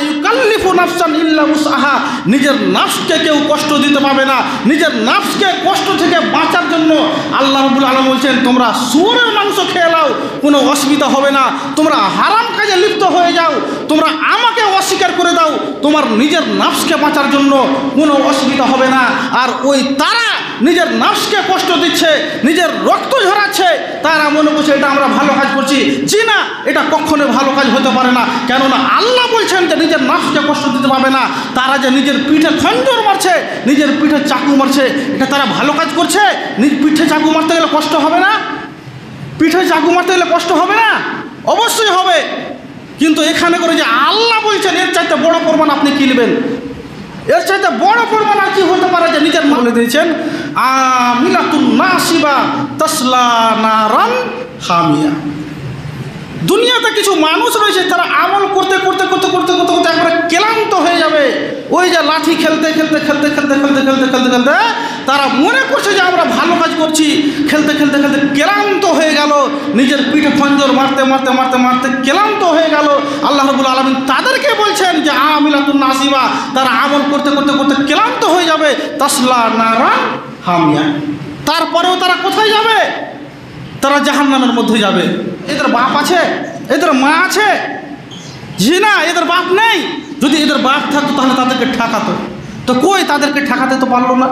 ইউকাল্লিফু নাফসান ইল্লা উসআহা, নিজের নাফসকে কেউ কষ্ট দিতে পারবে না। নিজের নাফসকে কষ্ট থেকে বাঁচার জন্য আল্লাহ রাব্বুল আলামিন বলছেন, তোমরা শুয়োরের মাংস খেয়ে নাও, কোনো অসুবিধা হবে না। তোমরা হারাম কাজে লিপ্ত হয়ে যাও, তোমরা আমাকে অস্বীকার করে দাও, তোমার নিজের নাফসকে বাঁচার জন্য কোনো অসুবিধা হবে না। আর ওই তারা নিজের নাফসকে কষ্ট দিচ্ছে, নিজের রক্ত ঝরাচ্ছে, তারা মনে করছে এটা আমরা ভালো কাজ করছি। জি না, এটা কখনো ভালো কাজ হতে পারে না। কেননা আল্লাহ বলছেন যে নিজের নাফসকে কষ্ট দিতে পারবে না। তারা যে নিজের পিঠে খঞ্জর মারছে, নিজের পিঠে চাকু মারছে, এটা তারা ভালো কাজ করছে? নিজ পিঠে চাকু মারতে গেলে কষ্ট হবে না? পিঠে চাকু মারতে গেলে কষ্ট হবে না? অবশ্যই হবে। কিন্তু এখানে করে যে আল্লাহ বলছেন, এর চাইতে বড় প্রমাণ আপনি কি নেবেন? এর চাইতে বড় প্রমাণ আর কি হতে পারে যে নিজের বলে দিয়েছেন, আমিলাতুন নাসিবা তাসলা নারান হামিয়া। দুনিয়াতে কিছু মানুষ রয়েছে, তারা আমল করতে করতে করতে করতে করতে করতে একবারে ক্লান্ত হয়ে যাবে। ওই যে লাঠি খেলতে খেলতে খেলতে খেলতে খেলতে খেলতে খেলতে খেলতে তারা মনে করছে যে আমরা ভালো কাজ করছি, খেলতে খেলতে খেলতে ক্লান্ত হয়ে গেল, নিজের পিঠে খঞ্জর মারতে মারতে মারতে মারতে ক্লান্ত হয়ে গেল। আল্লাহ রাব্বুল আলামিন তাদেরকে বলছেন যে আমিলাতুন নাসিবা, তারা আমল করতে করতে করতে ক্লান্ত হয়ে যাবে, তাসলা নারান হামিয়া। তারপরেও তারা কোথায় যাবে? তারা জাহান্নামের মধ্যে যাবে। এদের বাপ আছে? এদের মা আছে? জি না, এদের বাপ নেই। যদি এদের বাপ থাকতো তাহলে তাদেরকে ঠেকাতো, তো কই তাদেরকে ঠেকাতে তো পারলো না।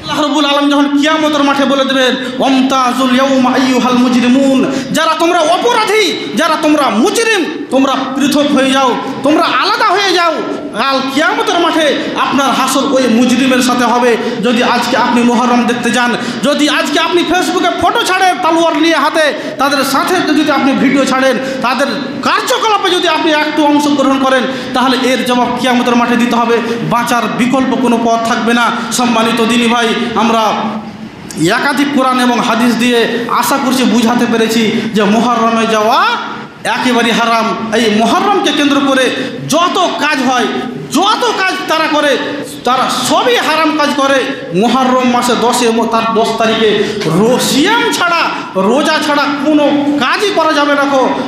আল্লাহ রাব্বুল আলামিন যখন কিয়ামতের মাঠে বলে দেবেন, ওয়ামতাজুল ইয়াউমা আইয়ুহাল মুজরিমুন, যারা তোমরা অপরাধী, যারা তোমরা মুজরিম, তোমরা পৃথক হয়ে যাও, তোমরা আলাদা হয়ে যাও। কাল কিয়ামতের মাঠে আপনার হাসর ওই মুজরিমের সাথে হবে। যদি আজকে আপনি মুহররম দেখতে যান, যদি আজকে আপনি ফেসবুকে ফটো ছাড়েন তলোয়ার নিয়ে হাতে, তাদের সাথে যদি আপনি ভিডিও ছাড়েন, তাদের কার্যকলাপে যদি আপনি একটু অংশগ্রহণ করেন, তাহলে এর জবাব কিয়ামতের মাঠে দিতে হবে। বাঁচার বিকল্প কোনো পথ থাকবে না। সম্মানিত দিনী ভাই, আমরা একাধিক কোরআন এবং হাদিস দিয়ে আশা করছি বুঝাতে পেরেছি যে মুহররমে যাওয়া একেবারে হারাম। এই মুহররমকে কেন্দ্র করে যত কাজ হয়, যত কাজ তারা করে, তারা সবই হারাম কাজ করে। মুহররম মাসে 10 তারিখে সিয়াম ছাড়া, রোজা ছাড়া কোনো কাজই করা যাবে না।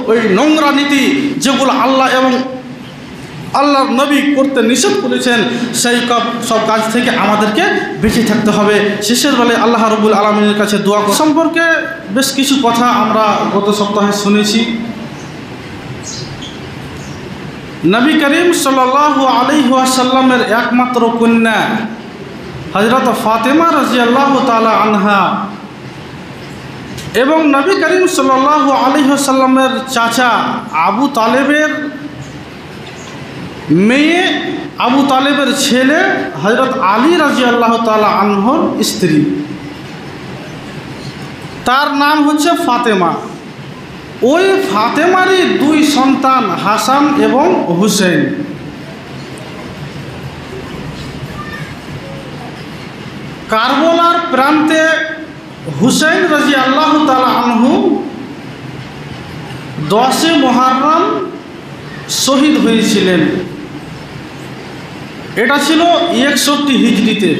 ওই নোংরা নীতি যেগুলো আল্লাহ এবং আল্লাহর নবী করতে নিষেধ করেছেন, সেই সব কাজ থেকে আমাদেরকে বেঁচে থাকতে হবে। শেষের বেলায় আল্লাহ রাব্বুল আলামিনের কাছে দোয়া সম্পর্কে বেশ কিছু কথা আমরা গত সপ্তাহে শুনেছি। নবী করিম সাল্লাল্লাহু আলাইহি ওয়াসাল্লামের একমাত্র কন্যা হযরত ফাতেমা রাদিয়াল্লাহু তাআলা আনহা এবং নবী করিম সাল্লাল্লাহু আলাইহি ওয়াসাল্লামের চাচা আবু তালেবের মেয়ে, আবু তালেবের ছেলে হযরত আলী রাদিয়াল্লাহু তাআলা আনহুর স্ত্রী, তার নাম হচ্ছে ফাতেমা। ওই ফাতেমারই 2 সন্তান হাসান এবং হুসেন। কারবালার প্রান্তে হুসেন রাদিয়াল্লাহু তাআলা আনহু 10 মুহররম শহীদ হয়েছিলেন। এটা ছিল 61 হিজরিতে।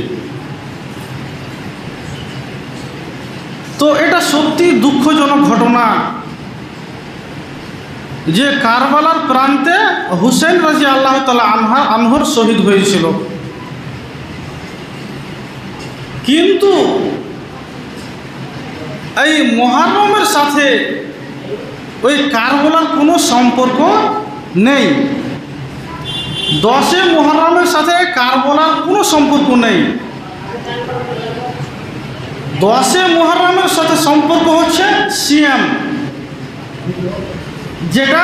তো এটা সত্যি দুঃখজনক ঘটনা যে কারবালার প্রান্তে হুসেন রাদিয়াল্লাহু তাআলা আনহুর শহীদ হয়েছিল। কিন্তু এই মুহররমের সাথে ওই কারবালার কোনো সম্পর্ক নেই। 10 মুহররমের সাথে কারবালার কোনো সম্পর্ক নেই। 10 মুহররমের সাথে সম্পর্ক হচ্ছে সিয়াম, যেটা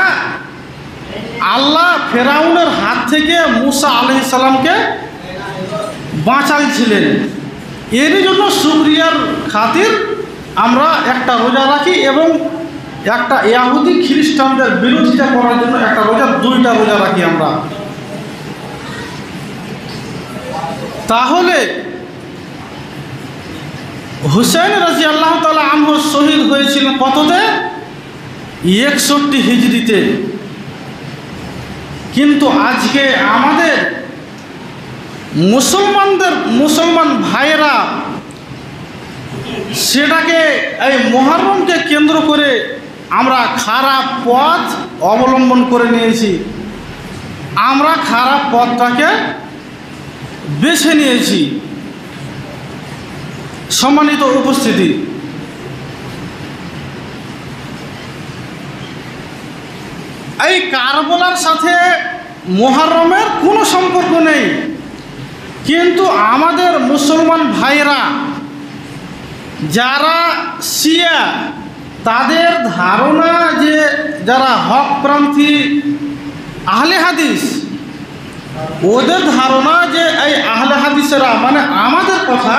আল্লাহ ফেরাউনের হাত থেকে মুসা আলাইহিস সালামকে বাঁচাইছিলেন। এরই জন্য শুকরিয়ার খাতির আমরা একটা রোজা রাখি এবং একটা ইহুদি খ্রিস্টানদের বিরোধিতা করার জন্য একটা রোজা, 2টা রোজা রাখি আমরা। তাহলে হুসেন রাদিয়াল্লাহু তাআলা আনহু শহীদ হয়েছিলেন কততে? 61 হিজরিতে। কিন্তু আজকে আমাদের মুসলমান ভাইয়েরা সেটাকে এই মুহররমকে কেন্দ্র করে আমরা খারাপ পথ অবলম্বন করে নিয়েছি। আমরা খারাপ পথটাকে বেছে নিয়েছি। সম্মানিত উপস্থিতি, এই কারবালার সাথে মুহররমের কোনো সম্পর্ক নেই, কিন্তু আমাদের মুসলমান ভাইরা যারা শিয়া তাদের ধারণা যে যারা হকপন্থী আহলে হাদিস, ওদের ধারণা যে এই আহলে হাদিসেরা মানে আমাদের কথা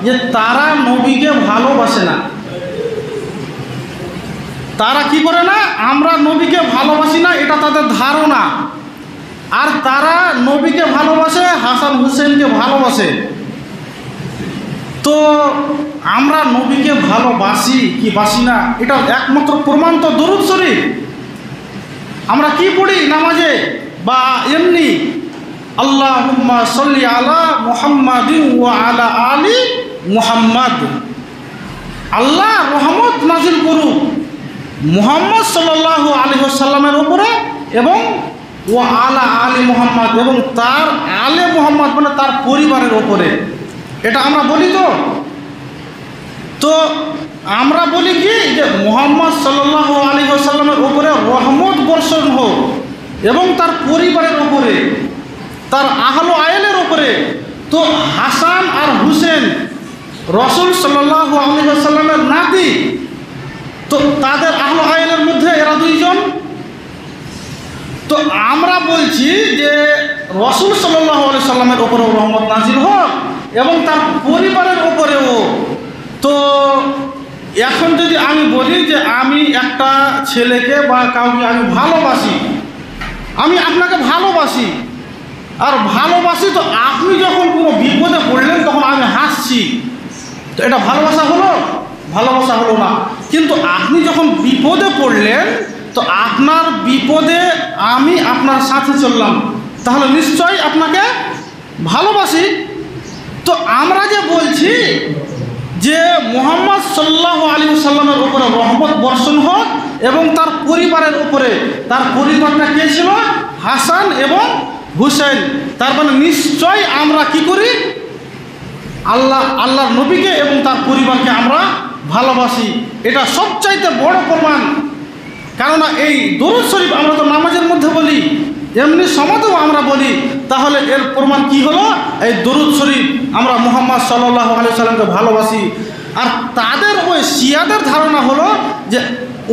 যে তারা নবীকে ভালোবাসে না। তারা কি করে না, আমরা নবীকে ভালোবাসি না, এটা তাদের ধারণা। আর তারা নবীকে ভালোবাসে, হাসান হুসেনকে ভালোবাসে। তো আমরা নবীকে ভালোবাসি কি বাসি না, এটা একমাত্র প্রমাণ তো দরুদ শরীফ। আমরা কি পড়ি নামাজে বা এমনি, আল্লাহুম্মা সাল্লি আলা মুহাম্মাদিন ওয়া আলা আলি মুহাম্মাদ, আল্লাহ রহমত নাজিল করুক মুহাম্মদ সাল্লাল্লাহু আলাইহি ওয়াসাল্লামের উপরে এবং ওয়া আলা আলি মুহাম্মাদ, এবং তার আলে মুহাম্মাদ মানে তার পরিবারের উপরে। এটা আমরা বলি। তো আমরা বলি কি যে মুহাম্মদ সাল্লাল্লাহু আলাইহি ওয়াসাল্লামের উপরে রহমত বর্ষণ হোক এবং তার পরিবারের উপরে, তার আহলে আয়েলের উপরে। তো হাসান আর হুসেন রাসূল সাল্লাল্লাহু আলাইহি ওয়াসাল্লামের নাতি, তো তাদের আহলে আয়েলের মধ্যে এরা দুইজন। তো আমরা বলছি যে রাসূল সাল্লাল্লাহু আলাইহি সাল্লামের উপরেও রহমত নাজিল হোক এবং তার পরিবারের উপরেও। তো এখন যদি আমি বলি যে আমি একটা ছেলেকে বা কাউকে আমি ভালোবাসি, আমি আপনাকে ভালোবাসি আর ভালোবাসি, তো আপনি যখন কোনো বিপদে পড়লেন তখন আমি হাসছি, তো এটা ভালোবাসা হলো? ভালোবাসা হলো না। কিন্তু আপনি যখন বিপদে পড়লেন তো আপনার বিপদে আমি আপনার সাথে চললাম, তাহলে নিশ্চয়ই আপনাকে ভালোবাসি। তো আমরা যে বলছি যে মুহাম্মদ সাল্লাল্লাহু আলাইহি ওয়াসাল্লামের উপরে রহমত বর্ষণ হোক এবং তার পরিবারের উপরে, তার পরিবারটা কে ছিল? হাসান এবং হুসেন। তার মানে নিশ্চয় আমরা কি করি? আল্লাহর নবীকে এবং তার পরিবারকে আমরা ভালোবাসি। এটা সবচাইতে বড় প্রমাণ। কেননা এই দরুদ শরীফ আমরা তো নামাজের মধ্যে বলি, এমনি সমাজেও আমরা বলি। তাহলে এর প্রমাণ কি হলো? এই দরুদ শরীফ আমরা মুহাম্মদ সাল্লাল্লাহু আলাইহি সাল্লামকে ভালোবাসি। আর তাদের ওই শিয়াদের ধারণা হলো যে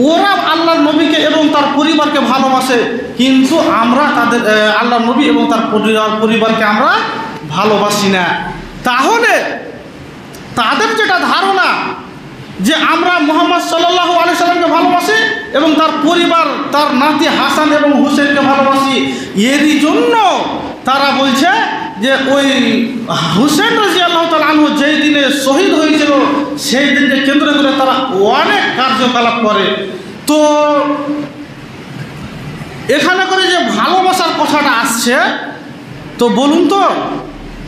ওরা আল্লাহর নবীকে এবং তার পরিবারকে ভালোবাসে, কিন্তু আমরা তাদের আল্লাহর নবী এবং তার পরিবারকে আমরা ভালোবাসি না। তাহলে তাদের যেটা ধারণা যে আমরা মুহাম্মদ সাল্লাল্লাহু আলাইহি সাল্লামকে ভালোবাসি এবং তার পরিবার, তার নাতি হাসান এবং হুসেনকে ভালোবাসি, এরই জন্য তারা বলছে যে ওই হুসেন রাদিয়াল্লাহু তাআলা আনহু যেই দিনে শহীদ হয়েছিল সেই দিনকে কেন্দ্র করে তারা অনেক কার্যকলাপ করে। তো এখানে করে যে ভালোবাসার কথাটা আসছে, তো বলুন তো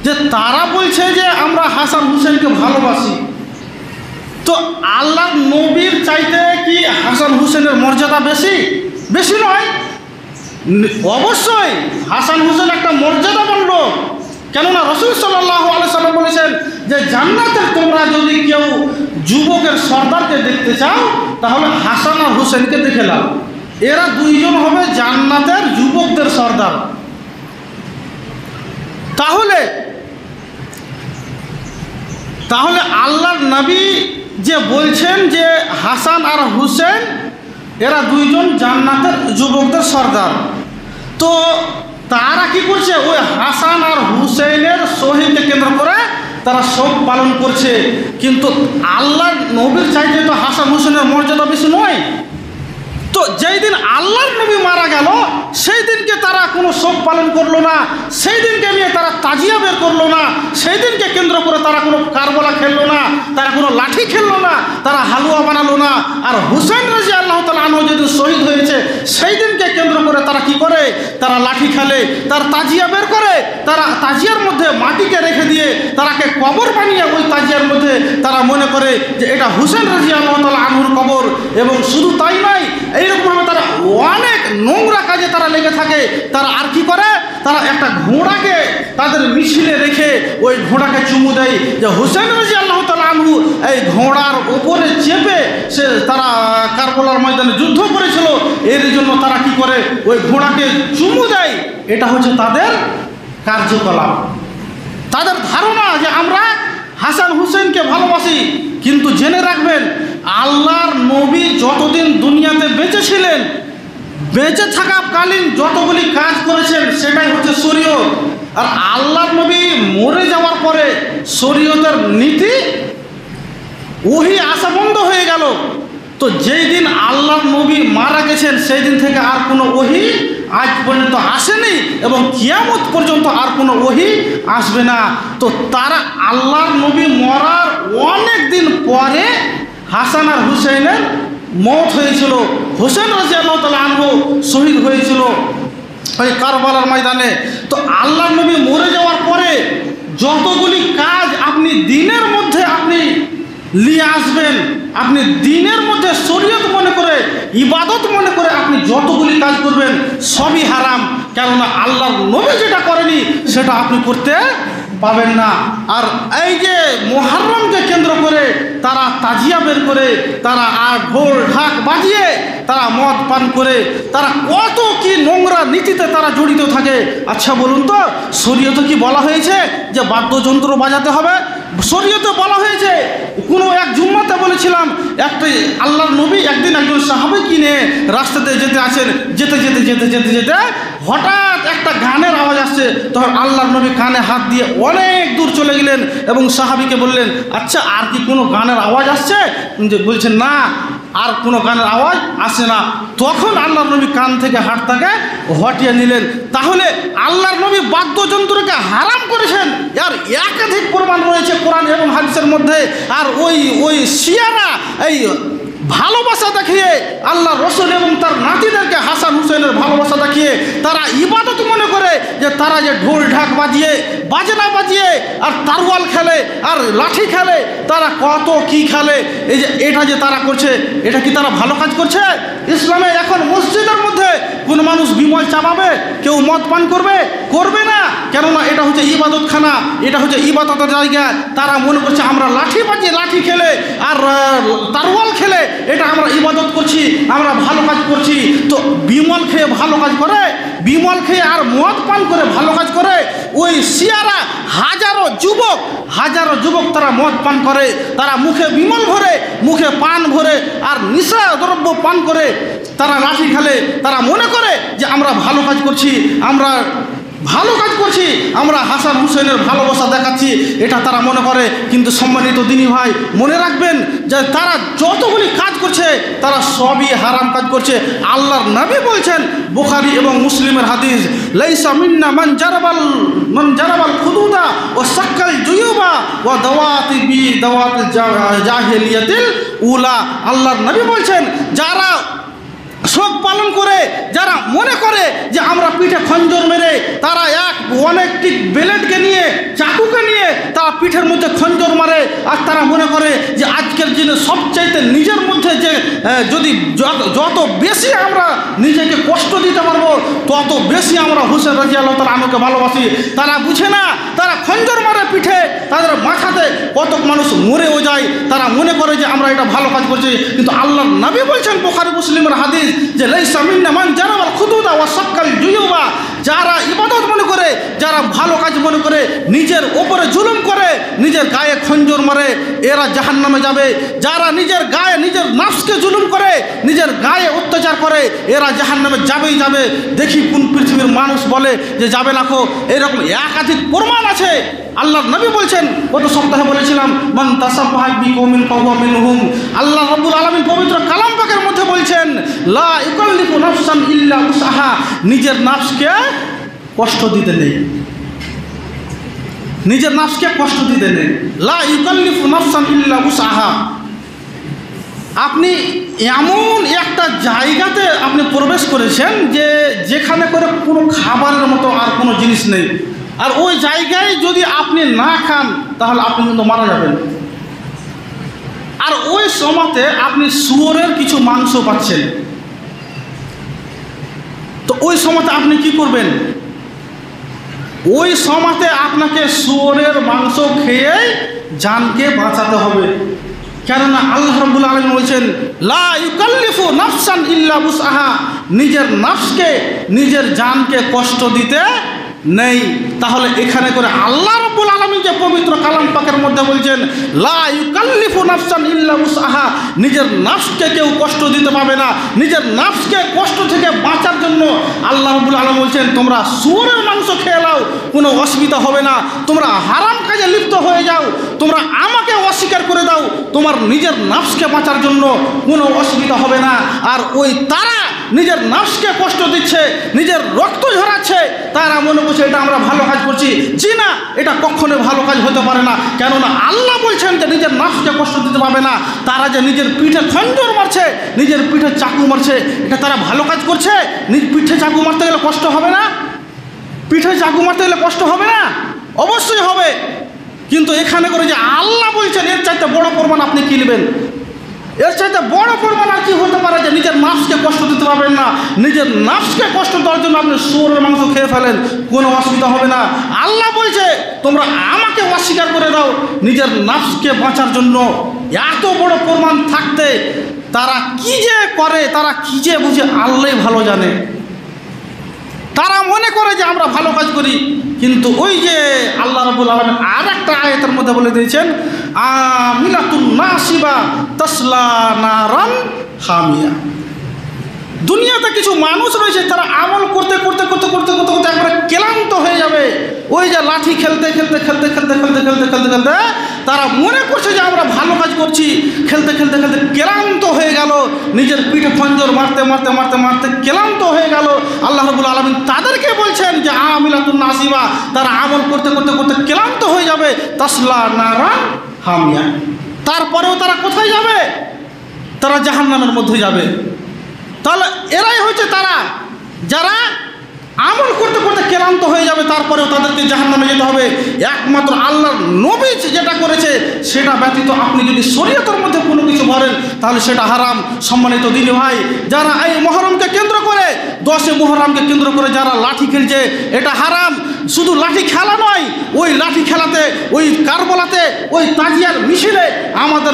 যে তারা বলছে যে আমরা হাসান হুসেনকে ভালোবাসি, তো আল্লাহর নবীর চাইতে কি হাসান হুসেনের মর্যাদা বেশি? বেশি নয়। অবশ্যই হাসান হুসেন একটা মর্যাদাবান লোক। কেননা রাসূল সাল্লাল্লাহু আলাইহি সাল্লাম বলেছেন যে জান্নাতে তোমরা যদি কেউ যুবকের সর্দারকে দেখতে চাও তাহলে হাসান আর হুসেনকে দেখে নাও, এরা দুইজন হবে জান্নাতের যুবকদের সর্দার। তাহলে আল্লাহর নবী যে বলছেন যে হাসান আর হুসেন এরা দুইজন জান্নাতের যুবকদের সর্দার, তো তারা কি করছে? ওই হাসান আর হুসেনের শহীদকে কেন্দ্র করে তারা শোক পালন করছে। কিন্তু আল্লাহর নবীর চাইতে তো হাসান হুসেনের মর্যাদা বেশি নয়। তো যেই দিন আল্লাহর নবী মারা গেল সেই দিনকে তারা কোনো শোক পালন করলো না, সেই দিনকে নিয়ে তারা তাজিয়া বের করলো না, সেই দিনকে কেন্দ্র করে তারা কোনো কারবালা খেললো না, তারা কোনো লাঠি খেললো না, তারা হালুয়া বানালো না। আর হুসেন রাদিয়াল্লাহু তাআলা আনহু যেদিন শহীদ হয়েছে সেই দিনকে কেন্দ্র করে তারা কি করে? তারা লাঠি খেলে, তার তাজিয়া বের করে, তারা তাজিয়ার মধ্যে মাটিকে রেখে দিয়ে তারাকে কবর বানিয়ে ওই তাজিয়ার মধ্যে তারা মনে করে যে এটা হুসেন রাদিয়াল্লাহু তাআলা আনহুর কবর। এবং শুধু তাই নয়, এইরকমভাবে তারা অনেক নোংরা কাজে তারা লেগে থাকে। তারা আর কি করে, তারা একটা ঘোড়াকে তাদের মিছিলে রেখে ওই ঘোড়াকে চুমু দেয় যে হুসেন রাদিয়াল্লাহু তাআলা আনহু এই ঘোড়ার উপরে চেপে সে তারা কারবালার ময়দানে যুদ্ধ করেছিল, এর জন্য তারা কি করে ওই ঘোড়াকে চুমু দেয়। এটা হচ্ছে তাদের কার্যকলাপ, তাদের ধারণা যে আমরা হাসান হুসেনকে ভালোবাসি। কিন্তু জেনে রাখবেন, আল্লাহর নবী যতদিন দুনিয়াতে বেঁচে ছিলেন, বেঁচে থাকাকালীন যতগুলি কাজ করেছেন সেটাই হচ্ছে শরীয়ত। আর আল্লাহর নবী মরে যাওয়ার পরে শরীয়তের নীতি ওহি আসা বন্ধ হয়ে গেল। তো যেই দিন আল্লাহর নবী মারা গেছেন সেই দিন থেকে আর কোনো ওহি আজ পর্যন্ত আসেনি এবং কিয়ামত পর্যন্ত আর কোনো ওহি আসবে না। তো তারা আল্লাহর নবী মরার অনেক দিন পরে হাসান আর হুসেনের মওত হয়েছিল। হুসেন রাদিয়াল্লাহু তাআলা আনহু শহীদ হয়েছিল ওই কারবালার ময়দানে। তো আল্লাহর নবী মরে যাওয়ার পরে যতগুলি কাজ আপনি দিনের মধ্যে আপনি নিয়ে আসবেন, আপনি দিনের মধ্যে শরীয়ত মনে করে, ইবাদত মনে করে আপনি যতগুলি কাজ করবেন সবই হারাম। কেননা আল্লাহর নবী যেটা করেনি সেটা আপনি করতে পাবেন না। আর এই যে মুহররমকে কেন্দ্র করে তারা তাজিয়া বের করে, তারা আর ঢোল ঢাক বাজিয়ে তারা মদ পান করে, তারা কত কি নোংরা নীতিতে তারা জড়িত থাকে। আচ্ছা বলুন তো, শরীয়তে কি বলা হয়েছে যে বাদ্যযন্ত্র বাজাতে হবে? শরীয়তে বলা হয়েছে? কোনো এক জুম্মাতে বলেছিলাম, একটা আল্লাহর নবী একদিন একজন সাহাবী কিনে রাস্তাতে যেতে আছেন, যেতে যেতে যেতে যেতে যেতে হঠাৎ একটা গানের আওয়াজ আসছে। তখন আল্লাহর নবী কানে হাত দিয়ে অনেক দূর চলে গেলেন এবং সাহাবীকে বললেন, আচ্ছা আর কি কোনো গানের আওয়াজ আসছে? বলছেন না, আর কোনো গানের আওয়াজ আসে না। তখন আল্লাহর নবী কান থেকে হাতটাকে হটিয়ে নিলেন। তাহলে আল্লাহর নবী বাদ্যযন্ত্রকে হারাম করেছেন, আর একাধিক প্রমাণ রয়েছে কোরআন এবং হাদিসের মধ্যে। আর ওই শিয়ারা এই ভালোবাসা দেখিয়ে আল্লাহ রসুল এবং তার নাতিদেরকে হাসান হুসেনের ভালোবাসা দেখিয়ে তারা ইবাদত মনে করে যে তারা যে ঢোল ঢাক বাজিয়ে, বাজনা বাজিয়ে আর তারওয়াল খেলে আর লাঠি খেলে, তারা কত কি খেলে। এই যে এটা যে তারা করছে, এটা কি তারা ভালো কাজ করছে? ইসলামে এখন মসজিদের মধ্যে কোনো মানুষ বিমল চাপাবে, কেউ মদ পান করবে? করবে না। কেননা এটা হচ্ছে ইবাদতখানা, এটা হচ্ছে ইবাদতের জায়গা। তারা মনে করছে আমরা লাঠি বাজিয়ে, লাঠি খেলে আর তারওয়াল খেলে এটা আমরা ইবাদত করছি, আমরা ভালো কাজ করছি। তো বিমল খেয়ে ভালো কাজ করে? বিমল খেয়ে আর মদ পান করে ভালো কাজ করে? ওই শিয়ারা হাজারো যুবক তারা মদ পান করে, তারা মুখে বিমল ভরে, মুখে পান ভরে আর নিশা দ্রব্য পান করে তারা লাঠি খেলে। তারা মনে করে যে আমরা ভালো কাজ করছি, আমরা ভালো কাজ করছি, আমরা হাসান হুসেনের ভালোবাসা দেখাচ্ছি, এটা তারা মনে করে। কিন্তু সম্মানিত দিনী ভাই, মনে রাখবেন যে তারা যতগুলি কাজ করছে তারা সবই হারাম কাজ করছে। আল্লাহর নবী বলছেন, বুখারী এবং মুসলিমের হাদিস, লাইসা মিন্না মান জারাবাল খুদুদা ও সাক্কাল জুয়ুবা ও দাওয়াতিল জাহিলিয়াতিল উলা। আল্লাহর নবী বলছেন, যারা শোক পালন করে, যারা মনে করে যে আমরা পিঠে খঞ্জর মেরে, তারা অনেকটি ব্লেডকে নিয়ে, চাকুকে নিয়ে তারা পিঠের মধ্যে খঞ্জর মারে। আর তারা মনে করে যে আজকের দিনে সবচাইতে নিজের মধ্যে যে যদি যত বেশি আমরা নিজেকে কষ্ট দিতে পারবো তত বেশি আমরা হুসেন রাদিয়াল্লাহু তাআলা আনহুকে ভালোবাসি। তারা বুঝে না, তারা খঞ্জর মারে পিঠে, তাদের মাথাতে কত মানুষ মরেও যায়। তারা মনে করে যে আমরা এটা ভালো কাজ করছি। কিন্তু আল্লাহর নবী বলছেন, বুখারী মুসলিমের হাদিস, যে লাইসা মিন্না মান জারাবাল খুদুদা ওয়া সাক্কাল জুয়ুবা। যারা ইবাদত মনে করে, যারা ভালো কাজ মনে করে, নিজের ওপরে জুলুম করে, নিজের গায়ে খঞ্জর মারে, এরা জাহান্নামে যাবে। যারা নিজের গায়ে, নিজের নফসকে জুলুম করে, নিজের গায়ে অত্যাচার করে, এরা জাহান্নামে যাবেই যাবে। দেখি কোন পৃথিবীর মানুষ বলে যে যাবে না। এরকম একাধিক প্রমাণ আছে। আল্লাহর নবী বলছেন, গত সপ্তাহে বলেছিলাম, মান তাসাব্বাহা বিকওমিন ফাহুয়া মিনহুম। আল্লাহ রাব্বুল আলামিন পবিত্র কালাম পাকের মধ্যে বলছেন, লা ইউকাল্লিফু নাফসান ইল্লা উসআহা। নিজের নফসকে কষ্ট দিতে নেই, নিজের নফসকে কষ্ট দিতে নেই। লা ইউকাল্লিফু নাফসান ইল্লা উসআহা। আপনি এমন একটা জায়গাতে আপনি প্রবেশ করেছেন যে যেখানে করে কোনো খাবারের মতো আর কোনো জিনিস নেই। আর ওই জায়গায় যদি আপনি না খান তাহলে আপনি কিন্তু মারা যাবেন। আর ওই সময়তে আপনি শুয়োরের কিছু মাংস পাচ্ছেন, তো ওই সময়তে আপনি কি করবেন? ওই সময়তে আপনাকে শুয়োরের মাংস খেয়ে জানকে বাঁচাতে হবে। কেননা আল্লাহ রাব্বুল আলামিন বলছেন, লা ইউকাল্লিফু নাফসান ইল্লা বুসআহা, নিজের নাফসকে, নিজের জানকে কষ্ট দিতে নেই। তাহলে এখানে করে আল্লাহ রাব্বুল আলামিন যে পবিত্র কালাম পাকের মধ্যে বলছেন, লা ইউকাল্লিফু নাফসান ইল্লা বুসআহা, নিজের নাফসকে কেউ কষ্ট দিতে পাবে না। নিজের নাফসকে কষ্ট থেকে বাঁচার জন্য আল্লাহ রাব্বুল আলামিন বলছেন, তোমরা শুয়োরের মাংস খেয়ে নাও, কোনো অসুবিধা হবে না। তোমরা হারাম কাজে লিপ্ত হয়ে যাও, তোমরা আমাকে অস্বীকার করে দাও, তোমার নিজের নাফসকে বাঁচার জন্য কোনো অসুবিধা হবে না। আর ওই তারা নিজের নাফসকে কষ্ট দিচ্ছে, নিজের রক্ত ঝরাচ্ছে, তারা মনে করছে এটা আমরা ভালো কাজ করছি। জি না, এটা কখনো ভালো কাজ হতে পারে না। কেননা আল্লাহ বলছেন যে নিজের নাফসকে কষ্ট দিতে পারবে না। তারা যে নিজের পিঠে খঞ্জর মারছে, নিজের পিঠে চাকু মারছে, এটা তারা ভালো কাজ করছে? নিজ পিঠে চাকু মারতে গেলে কষ্ট হবে না? পিঠে চাকু মারতে গেলে কষ্ট হবে না? অবশ্যই হবে। কিন্তু এখানে করে যে আল্লাহ বলছেন, এর চাইতে বড় প্রমাণ আপনি কি নেবেন? এর চাইতে বড় প্রমাণ আর কি হতে পারে যে নিজের নাফসকে কষ্ট দিতে পারবেন না? নিজের নাফসকে কষ্ট দেওয়ার জন্য আপনি শুয়োরের মাংস খেয়ে ফেলেন, কোনো অসুবিধা হবে না। আল্লাহ বলছে তোমরা আমাকে অস্বীকার করে দাও নিজের নাফসকে বাঁচার জন্য। এত বড় প্রমাণ থাকতে তারা কি যে করে, তারা কি যে বুঝে, আল্লাহ ভালো জানে। তারা মনে করে যে আমরা ভালো কাজ করি, কিন্তু ওই যে আল্লাহ রাব্বুল আলামিন আর একটা আয়াতের মধ্যে বলে দিয়েছেন, আমিলাতুন নাসিবা তাসলা নারান হামিয়া। দুনিয়াতে কিছু মানুষ রয়েছে, তারা আমল করতে করতে করতে করতে করতে করতে একবারে ক্লান্ত হয়ে যাবে। ওই যে লাঠি খেলতে খেলতে খেলতে খেলতে খেলতে খেলতে খেলতে খেলতে তারা মনে করছে যে আমরা ভালো কাজ করছি, খেলতে খেলতে খেলতে ক্লান্ত হয়ে গেল, নিজের পিঠে খঞ্জর মারতে মারতে মারতে মারতে ক্লান্ত হয়ে গেল। আল্লাহ রাব্বুল আলামিন তাদেরকে বলছেন যে আমিলাতুন নাসিবা, তারা আমল করতে করতে করতে ক্লান্ত হয়ে যাবে, তাসলা নারান হামিয়া। তারপরেও তারা কোথায় যাবে? তারা জাহান্নামের মধ্যে যাবে। তাহলে এরাই হচ্ছে তারা যারা আমল করতে করতে ক্লান্ত হয়ে যাবে, তারপরেও তাদেরকে জাহান্নামে যেতে হবে। একমাত্র আল্লাহর নবী যেটা করেছে সেটা ব্যতীত আপনি যদি শরীয়তের মধ্যে কোনো কিছু ভরেন তাহলে সেটা হারাম। সম্মানিত দিনী ভাই, যারা এই মুহররমকে কেন্দ্র করে, 10 মুহররমকে কেন্দ্র করে যারা লাঠি খেলছে, এটা হারাম। শুধু লাঠি খেলা নয়, ওই লাঠি খেলাতে, ওই কারবালাতে, ওই তাজিয়ার মিছিলে আমাদের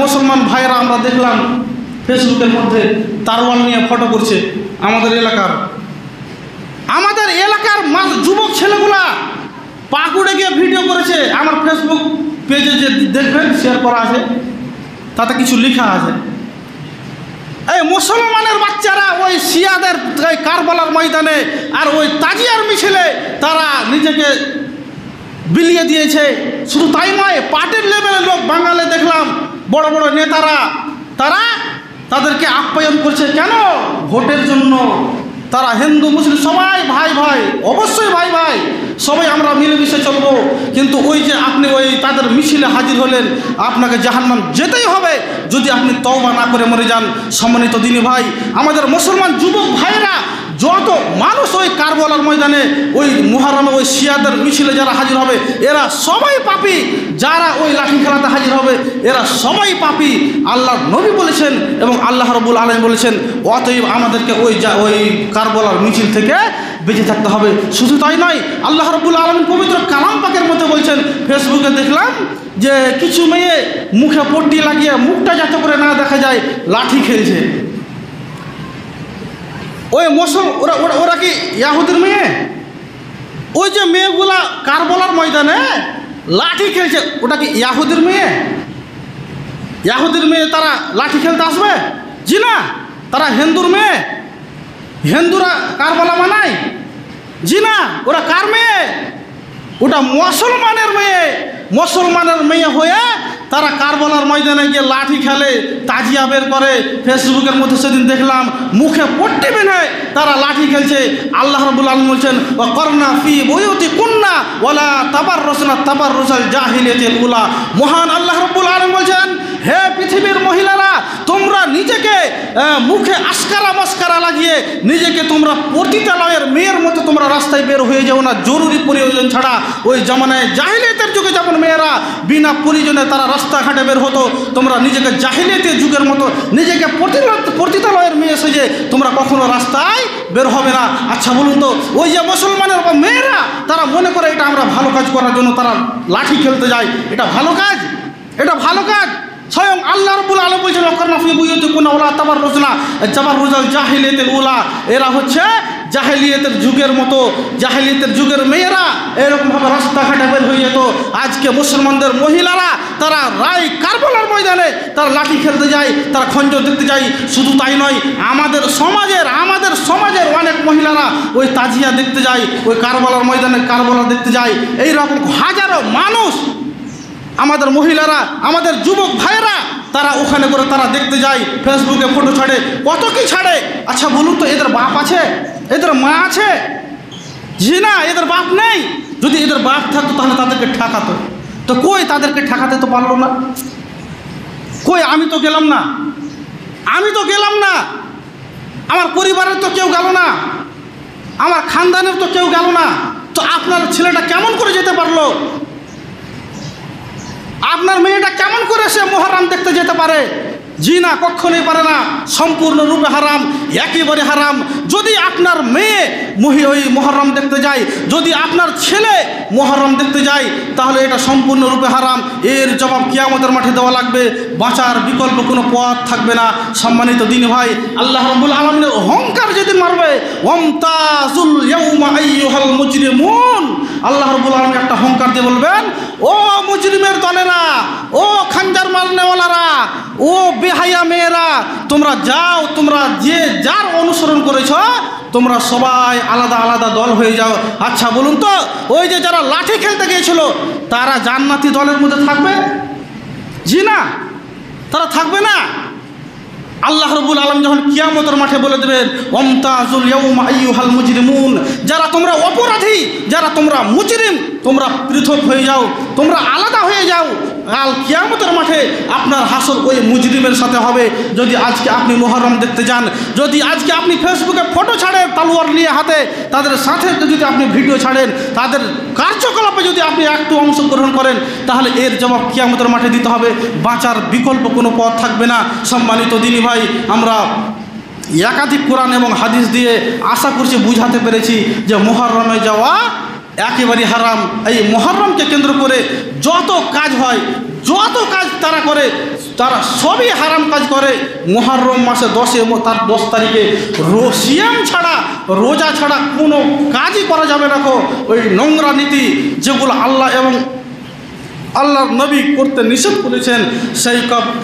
মুসলমান ভাইয়েরা আমরা দেখলাম ফেসবুকের মধ্যে তারওয়াল নিয়ে ফটো করছে। আমাদের এলাকার যুবক ছেলেগুলা পাকুড়ে গিয়ে ভিডিও করেছে। আমার ফেসবুক পেজে যে দেখবেন শেয়ার করা আছে, তাতে কিছু লেখা আছে। এই মুসলমানের বাচ্চারা ওই শিয়াদের কারবালার ময়দানে আর ওই তাজিয়ার মিছিলে তারা নিজেকে বিলিয়ে দিয়েছে। শুধু তাই নয়, পার্টির লেভেলের লোক বাঙালি দেখলাম, বড় বড় নেতারা, তারা তাদেরকে আপ্যায়ন করছে। কেন? ভোটের জন্য। তারা হিন্দু মুসলিম সবাই ভাই ভাই, অবশ্যই ভাই ভাই, সবাই আমরা মিলেমিশে চলবো। কিন্তু ওই যে আপনি ওই তাদের মিছিলে হাজির হলেন, আপনাকে জাহান্নাম যেতেই হবে যদি আপনি তওবা না করে মরে যান। সম্মানিত দিনী ভাই, আমাদের মুসলমান যুবক ভাইরা যত মানুষ ওই কারবালার ময়দানে ওই মুহররমে ওই শিয়াদের মিছিলে যারা হাজির হবে, এরা সবাই পাপী। যারা ওই লাঠি খেলাতে হাজির হবে এরা সবাই পাপী। আল্লাহর নবী বলেছেন এবং আল্লাহ রাব্বুল আলামিন বলেছেন, অতএব আমাদেরকে ওই কারবালার মিছিল থেকে বেঁচে থাকতে হবে। শুধু তাই নয়, আল্লাহ রাব্বুল আলামিন পবিত্র কালাম পাকের মধ্যে বলছেন, ফেসবুকে দেখলাম যে কিছু মেয়ে মুখে পট্টি লাগিয়ে মুখটা যাতে করে না দেখা যায় লাঠি খেলছে। ওই ওরা কি ইয়াহুদের মেয়ে? ওই যে মেয়েগুলা কারবালার ময়দানে লাঠি খেলছে, ওটা কি ইয়াহুদের মেয়ে? ইয়াহুদের মেয়ে তারা লাঠি খেলতে আসবে? জি না, তারা হিন্দুর মেয়ে। হিন্দুরা কারবালা মানায়? জি না, ওরা কার মেয়ে? ওটা মুসলমানের মেয়ে। মুসলমানের মেয়ে হয়ে তারা কারবালার ময়দানে গিয়ে লাঠি খেলে, তাজিয়া বের করে। ফেসবুকের মধ্যে সেদিন দেখলাম মুখে পট্টি বেঁধে তারা লাঠি খেলছে। আল্লাহ রাব্বুল আলামিন বলছেন, ওয়াকরনা ফি বুয়ুতিকুন্না ওয়ালা তাবাররুজনা তাবাররুজাল জাহিলিয়াতিল উলা। মহান আল্লাহ রাব্বুল আলামিন বলছেন, হে পৃথিবীর মহিলারা, তোমরা নিজেকে মুখে আস্কারা মাস্কারা লাগিয়ে নিজেকে তোমরা পতিতালয়ের মেয়ের মতো তোমরা রাস্তায় বের হয়ে যাও না, জরুরি প্রয়োজন ছাড়া। ওই জামানায় জাহিলিয়াতের যুগে যেমন মেয়েরা বিনা প্রয়োজনে তারা রাস্তাঘাটে বের হতো, তোমরা নিজেকে জাহিলিয়াতের যুগের মতো নিজেকে পতিতালয়ের মেয়ে সেজে তোমরা কখনো রাস্তায় বের হবে না। আচ্ছা বলুন তো, ওই যে মুসলমানের মেয়েরা তারা মনে করে এটা আমরা ভালো কাজ করার জন্য তারা লাঠি খেলতে যায়, এটা ভালো কাজ? এটা ভালো কাজ? স্বয়ং আল্লাহ রাব্বুল আলামিন বলেছেন ওয়াকারনা ফি বুয়ুতিকুন্না ওয়ালা তাবাররুজনা তাবাররুজাল জাহিলিয়াতিল উলা। এরা হচ্ছে জাহিলিয়াতের যুগের মতো, জাহিলিয়াতের যুগের মেয়েরা এরকমভাবে রাস্তাঘাটে বের হয়ে যেত। আজকে মুসলমানদের মহিলারা তারা কারবালার ময়দানে তারা লাঠি খেলতে যায়, তারা খঞ্জর দেখতে যায়। শুধু তাই নয়, আমাদের সমাজের অনেক মহিলারা ওই তাজিয়া দেখতে যায়, ওই কারবালার ময়দানে কারবালা দেখতে যায়। এইরকম হাজারো মানুষ আমাদের মহিলারা, আমাদের যুবক ভাইয়েরা তারা ওখানে করে তারা দেখতে যায়, ফেসবুকে ফটো ছাড়ে, কত কি ছাড়ে। আচ্ছা বলুন তো, এদের বাপ আছে? এদের মা আছে? জি না, এদের বাপ নেই। যদি এদের বাপ থাকতো তাহলে তাদেরকে ঠেকাতো। তো কই, তাদেরকে ঠেকাতে তো পারলো না। কই, আমি তো গেলাম না, আমার পরিবারের তো কেউ গেল না, আমার খানদানের তো কেউ গেল না। তো আপনার ছেলেটা কেমন করে যেতে পারলো? আপনার মেয়েটা কেমন করে সে মুহররম দেখতে যেতে পারে? জি না, কখনোই পারে না। সম্পূর্ণরূপে হারাম, একেবারে হারাম। যদি আপনার মেয়ে ওই মুহররম দেখতে যায়, যদি আপনার ছেলে মুহররম দেখতে যায়, তাহলে এটা সম্পূর্ণরূপে হারাম। এর জবাব কিয়ামতের মাঠে দেওয়া লাগবে, বাঁচার বিকল্প কোনো পথ থাকবে না। সম্মানিত দিনী ভাই, আল্লাহ রাব্বুল আলামিনের অহংকার যেদিন মারবে, ওয়ামতাজুল ইয়াউমা আইয়ুহাল মুজরিমুন, আল্লাহ রাব্বুল আলামিন একটা অহংকার দিয়ে বলবেন, ও মুজরিমের দলেরা, ও খানজার মারনেওয়ালারা, ও বেহায়া মেয়েরা, তোমরা যাও, তোমরা যে যার অনুসরণ করেছ তোমরা সবাই আলাদা আলাদা দল হয়ে যাও। আচ্ছা বলুন তো, ওই যে যারা লাঠি খেলতে গিয়েছিল তারা জান্নাতি দলের মধ্যে থাকবে? জি না, তারা থাকবে না। আল্লাহ রাব্বুল আলামিন যখন কিয়ামতের মাঠে বলে দেবেন, ওয়ামতাজুল ইয়াউমা আইয়ুহাল মুজরিমুন, যারা তোমরা অপরাধী, যারা তোমরা মুজরিম, তোমরা পৃথক হয়ে যাও, তোমরা আলাদা হয়ে যাও। কাল কিয়ামতের মাঠে আপনার হাসর ওই মুজরিমের সাথে হবে। যদি আজকে আপনি মুহররম দেখতে যান, যদি আজকে আপনি ফেসবুকে ফটো ছাড়েন তলোয়ার নিয়ে হাতে, তাদের সাথে যদি আপনি ভিডিও ছাড়েন, তাদের কার্যকলাপে যদি আপনি একটু অংশগ্রহণ করেন, তাহলে এর জবাব কিয়ামতের মাঠে দিতে হবে। বাঁচার বিকল্প কোনো পথ থাকবে না। সম্মানিত দিনী ভাই, আমরা একাধিক কোরআন এবং হাদিস দিয়ে আশা করছি বুঝাতে পেরেছি যে মুহররমে যাওয়া একেবারে হারাম। এই মুহররমকে কেন্দ্র করে যত কাজ হয়, যত কাজ তারা করে, তারা সবই হারাম কাজ করে। মুহররম মাসে 10 তারিখে সিয়াম ছাড়া, রোজা ছাড়া কোনো কাজই করা যাবে না। ওই নোংরা নীতি যেগুলো আল্লাহ এবং আল্লাহর নবী করতে নিষেধ করেছেন, সেই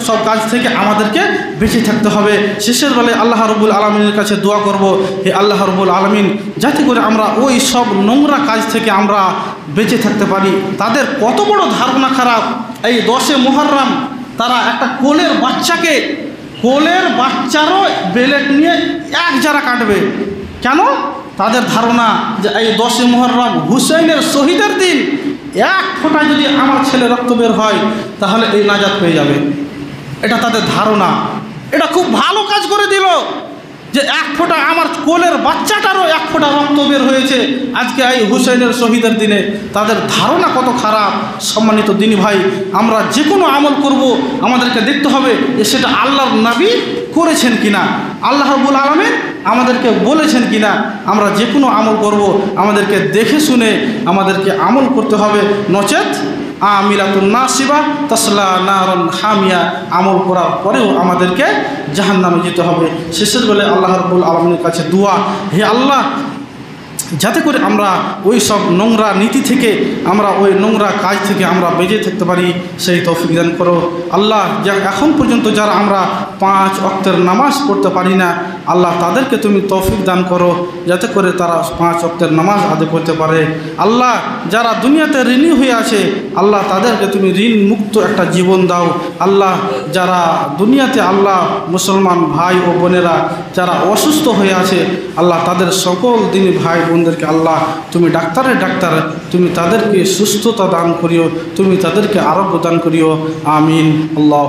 সব কাজ থেকে আমাদেরকে বেঁচে থাকতে হবে। শেষের বেলায় আল্লাহ রাব্বুল আলামিনের কাছে দোয়া করব, হে আল্লাহ রাব্বুল আলামিন, যাতে করে আমরা ওই সব নোংরা কাজ থেকে আমরা বেঁচে থাকতে পারি। তাদের কত বড় ধারণা খারাপ। এই 10 মুহররম তারা একটা কোলের বাচ্চারও বেলেট নিয়ে এক জারা কাটবে। কেন? তাদের ধারণা যে এই 10 মুহররম হুসাইনের শহীদের দিন, এক ফোঁটা যদি আমার ছেলে রক্ত বের হয় তাহলে এই নাজাত পেয়ে যাবে। এটা তাদের ধারণা। এটা খুব ভালো কাজ করে দিল যে এক ফোঁটা আমার কোলের বাচ্চাটারও এক ফোঁটা রক্ত বের হয়েছে আজকে এই হুসাইনের শহীদের দিনে। তাদের ধারণা কত খারাপ। সম্মানিত দিনী ভাই, আমরা যে কোনো আমল করব আমাদেরকে দেখতে হবে যে সেটা আল্লাহর নবী করেছেন কিনা, আল্লাহ রাব্বুল আলামিন আমাদেরকে বলেছেন কিনা। আমরা যে কোনো আমল করব আমাদেরকে দেখে শুনে আমাদেরকে আমল করতে হবে। নচেত আমিলাতুন নাসিবা তাসলা নারান হামিয়া, আমল করার পরেও আমাদেরকে জাহান্নামে যেতে হবে। শেষের বেলায় আল্লাহ রাব্বুল আলামিনের কাছে দোয়া, হে আল্লাহ, যাতে করে আমরা ওই সব নোংরা নীতি থেকে, আমরা ওই নোংরা কাজ থেকে আমরা বেঁচে থাকতে পারি, সেই তৌফিক দান করো। আল্লাহ, যা এখন পর্যন্ত যারা আমরা 5 ওয়াক্তের নামাজ পড়তে পারি না, আল্লাহ তাদেরকে তুমি তৌফিক দান করো যাতে করে তারা 5 ওয়াক্তের নামাজ আদায় করতে পারে। আল্লাহ, যারা দুনিয়াতে ঋণী হয়ে আছে, আল্লাহ তাদেরকে তুমি ঋণ মুক্ত একটা জীবন দাও। আল্লাহ, যারা দুনিয়াতে, আল্লাহ মুসলমান ভাই ও বোনেরা যারা অসুস্থ হয়ে আছে, আল্লাহ তাদের সকল দিনী ভাই বোনদেরকে আল্লাহ তুমি ডাক্তার, তুমি তাদেরকে সুস্থতা দান করিও, তুমি তাদেরকে আরোগ্য দান করিও। আমিন। আল্লাহ।